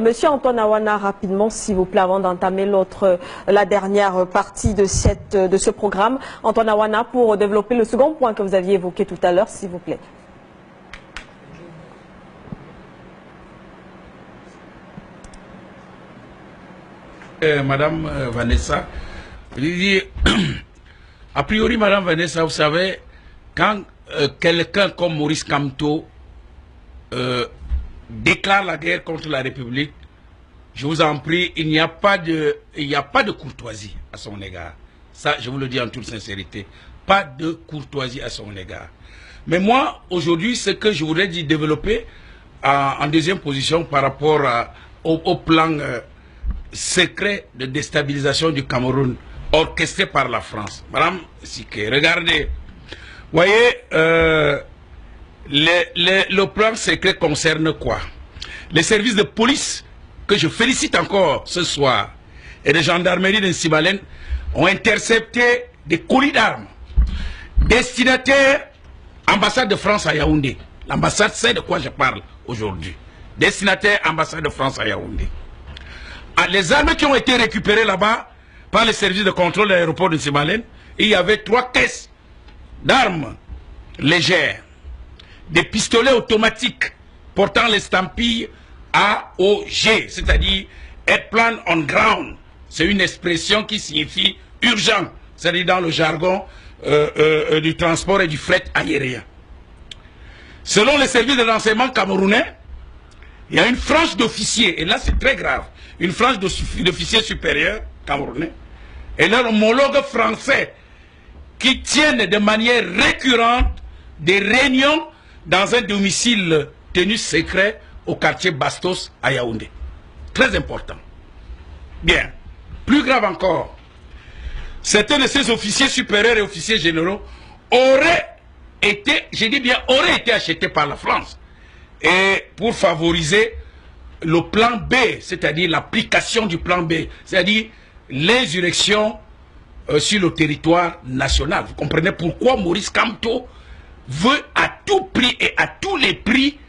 Monsieur Antoine Awana, rapidement, s'il vous plaît, avant d'entamer la dernière partie de ce programme. Antoine Awana, pour développer le second point que vous aviez évoqué tout à l'heure, s'il vous plaît. Madame Vanessa, je dis, a priori, Madame Vanessa, vous savez, quand quelqu'un comme Maurice Kamto déclare la guerre contre la République, je vous en prie, il n'y a pas de courtoisie à son égard. Ça, je vous le dis en toute sincérité. Pas de courtoisie à son égard. Mais moi, aujourd'hui, ce que je voudrais dire, développer en deuxième position par rapport au plan secret de déstabilisation du Cameroun orchestré par la France. Madame Siké, regardez. Vous voyez, le plan secret concerne quoi? Les services de police, que je félicite encore ce soir, et de gendarmerie de Nsibalène, ont intercepté des colis d'armes destinataires ambassade de France à Yaoundé. L'ambassade sait de quoi je parle aujourd'hui. Destinataire ambassade de France à Yaoundé. Les armes qui ont été récupérées là-bas par les services de contrôle de l'aéroport de Nsibalène, il y avait 3 caisses d'armes légères, des pistolets automatiques portant l'estampille AOG, c'est-à-dire Airplane on Ground. C'est une expression qui signifie urgent, c'est-à-dire dans le jargon du transport et du fret aérien. Selon les services de renseignement camerounais, il y a une frange d'officiers, et là c'est très grave, une frange d'officiers supérieurs camerounais, et leurs homologues français qui tiennent de manière récurrente des réunions dans un domicile tenu secret au quartier Bastos à Yaoundé. Très important. Bien. Plus grave encore, certains de ces officiers supérieurs et officiers généraux auraient été, je dis bien, auraient été achetés par la France. Et pour favoriser le plan B, c'est-à-dire l'application du plan B, c'est-à-dire l'insurrection sur le territoire national. Vous comprenez pourquoi Maurice Kamto veut à tout prix et à tous les prix,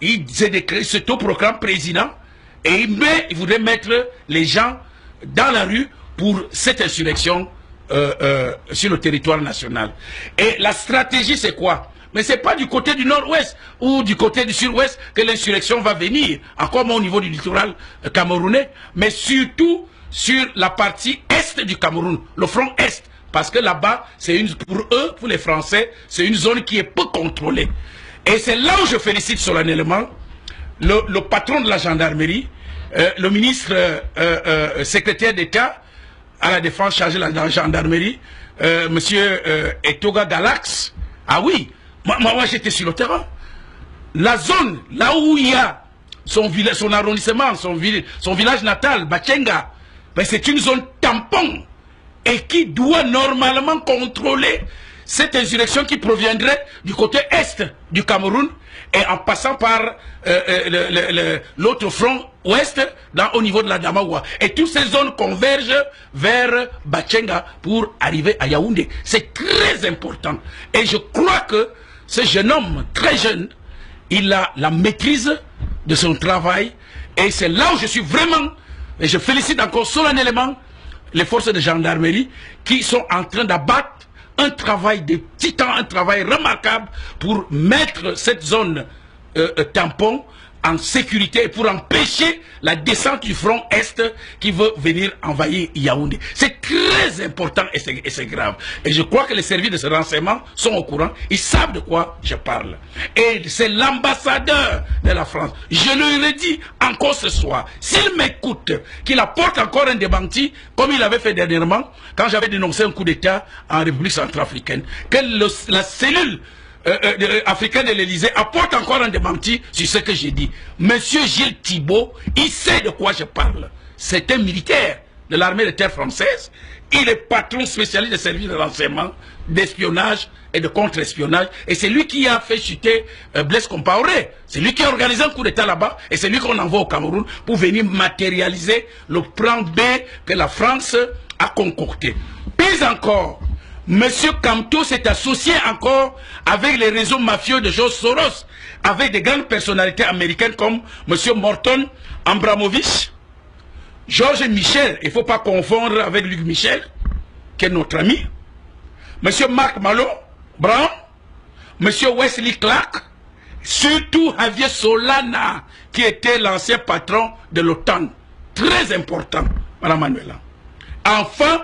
il s'autoproclame président et il voudrait mettre les gens dans la rue pour cette insurrection sur le territoire national. Et la stratégie, c'est quoi? Mais ce n'est pas du côté du nord-ouest ou du côté du sud-ouest que l'insurrection va venir, encore moins au niveau du littoral camerounais, mais surtout sur la partie est du Cameroun, le front est. Parce que là-bas, pour eux, pour les Français, c'est une zone qui est peu contrôlée. Et c'est là où je félicite solennellement le patron de la gendarmerie, le ministre secrétaire d'État à la défense chargé de la gendarmerie, monsieur Etoga Galax. Ah oui, moi j'étais sur le terrain. La zone, là où il y a son arrondissement, son village natal, Bachenga, ben c'est une zone tampon et qui doit normalement contrôler cette insurrection qui proviendrait du côté est du Cameroun et en passant par l'autre front ouest au niveau de la Damawa. Et toutes ces zones convergent vers Bachenga pour arriver à Yaoundé. C'est très important. Et je crois que ce jeune homme, très jeune, il a la maîtrise de son travail. Et c'est là où je suis vraiment, et je félicite encore solennellement les forces de gendarmerie qui sont en train d'abattre un travail de titan, un travail remarquable pour mettre cette zone tampon en sécurité et pour empêcher la descente du front Est qui veut venir envahir Yaoundé. C'est très important et c'est grave. Et je crois que les services de ce renseignement sont au courant, ils savent de quoi je parle. Et c'est l'ambassadeur de la France, je le redis encore ce soir, s'il m'écoute, qu'il apporte encore un démenti, comme il avait fait dernièrement, quand j'avais dénoncé un coup d'État en République centrafricaine, que la cellule africaine de l'Élysée apporte encore un démenti sur ce que j'ai dit. Monsieur Gilles Thibault, il sait de quoi je parle. C'est un militaire de l'armée de terre française. Il est patron spécialiste des services de renseignement, d'espionnage et de contre-espionnage. Et c'est lui qui a fait chuter Blaise Compaoré. C'est lui qui a organisé un coup d'État là-bas. Et c'est lui qu'on envoie au Cameroun pour venir matérialiser le plan B que la France a concocté. Puis encore, Monsieur Kamto s'est associé encore avec les réseaux mafieux de George Soros, avec des grandes personnalités américaines comme Monsieur Morton Abramovich, George Michel, il ne faut pas confondre avec Luc Michel, qui est notre ami, Monsieur Marc Malo Brown, Monsieur Wesley Clark, surtout Javier Solana, qui était l'ancien patron de l'OTAN. Très important, Madame Manuela. Enfin,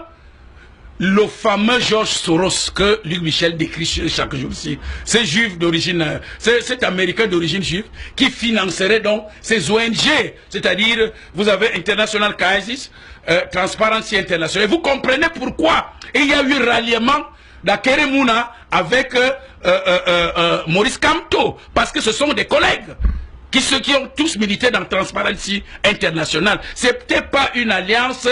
le fameux George Soros que Luc Michel décrit chaque jour ici, c'est juif d'origine, c'est américain d'origine juive qui financerait donc ces ONG, c'est-à-dire vous avez International Crisis, Transparency International. Et vous comprenez pourquoi il y a eu ralliement d'Akeremouna avec Maurice Kamto, parce que ce sont des collègues qui ont tous milité dans Transparency International. C'est peut-être pas une alliance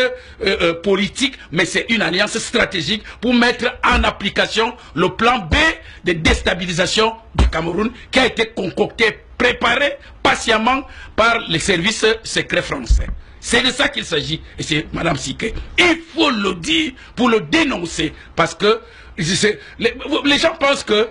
politique, mais c'est une alliance stratégique pour mettre en application le plan B de déstabilisation du Cameroun qui a été concocté, préparé patiemment par les services secrets français. C'est de ça qu'il s'agit. Et c'est Madame Siké. Il faut le dire pour le dénoncer, parce que les gens pensent que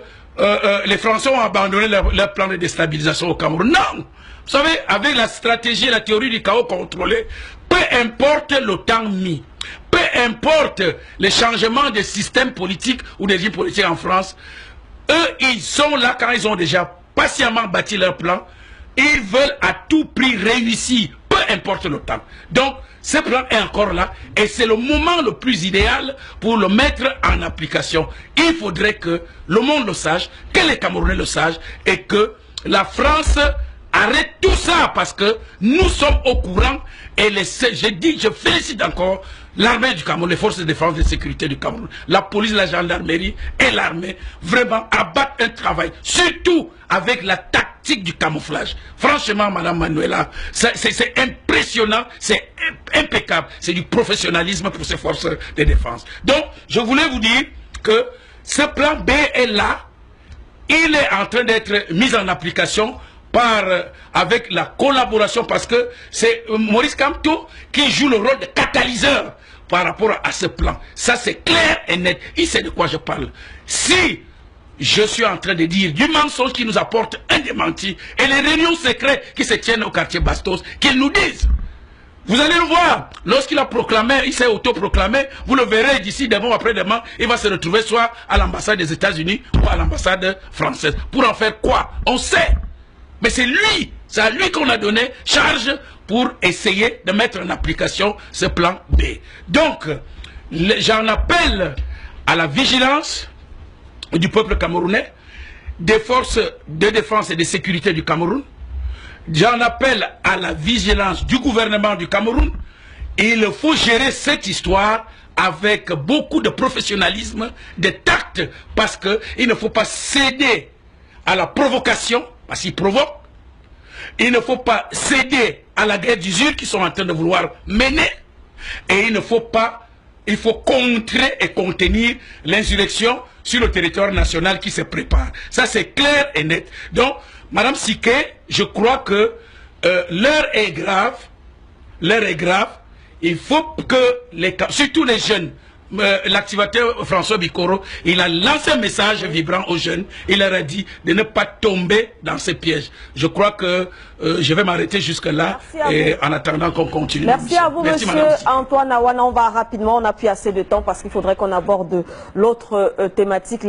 les Français ont abandonné leur plan de déstabilisation au Cameroun. Non! Vous savez, avec la stratégie et la théorie du chaos contrôlé, peu importe le temps mis, peu importe les changements de système politique ou des régimes politiques en France, eux, ils sont là quand ils ont déjà patiemment bâti leur plan. Ils veulent à tout prix réussir, peu importe le temps. Donc, ce plan est encore là et c'est le moment le plus idéal pour le mettre en application. Il faudrait que le monde le sache, que les Camerounais le sachent et que la France arrête tout ça parce que nous sommes au courant et je félicite encore l'armée du Cameroun, les forces de défense et de sécurité du Cameroun, la police, la gendarmerie et l'armée, vraiment abattent un travail, surtout avec la tactique du camouflage. Franchement, Madame Manuela, c'est impressionnant, c'est impeccable, c'est du professionnalisme pour ces forces de défense. Donc, je voulais vous dire que ce plan B est là, il est en train d'être mis en application avec la collaboration, parce que c'est Maurice Kamto qui joue le rôle de catalyseur par rapport à ce plan. Ça c'est clair et net. Il sait de quoi je parle. Si je suis en train de dire du mensonge qui nous apporte un démenti et les réunions secrètes qui se tiennent au quartier Bastos, qu'ils nous disent. Vous allez le voir, lorsqu'il a proclamé, il s'est autoproclamé, vous le verrez d'ici demain ou après-demain, il va se retrouver soit à l'ambassade des États-Unis ou à l'ambassade française. Pour en faire quoi? On sait. Mais c'est à lui qu'on a donné charge pour essayer de mettre en application ce plan B. Donc, j'en appelle à la vigilance du peuple camerounais, des forces de défense et de sécurité du Cameroun. J'en appelle à la vigilance du gouvernement du Cameroun. Il faut gérer cette histoire avec beaucoup de professionnalisme, de tact, parce qu'il ne faut pas céder à la provocation, parce qu'il provoque. Il ne faut pas céder à la guerre d'usure qu'ils sont en train de vouloir mener. Et il faut contrer et contenir l'insurrection sur le territoire national qui se prépare. Ça c'est clair et net. Donc, Madame Siké, je crois que l'heure est grave. L'heure est grave. Il faut que surtout les jeunes, l'activateur François Bikoro, il a lancé un message vibrant aux jeunes. Il leur a dit de ne pas tomber dans ces pièges. Je crois que je vais m'arrêter jusque-là et en attendant qu'on continue. Merci à vous, Monsieur Antoine Awana. On va rapidement, on n'a plus assez de temps parce qu'il faudrait qu'on aborde l'autre thématique.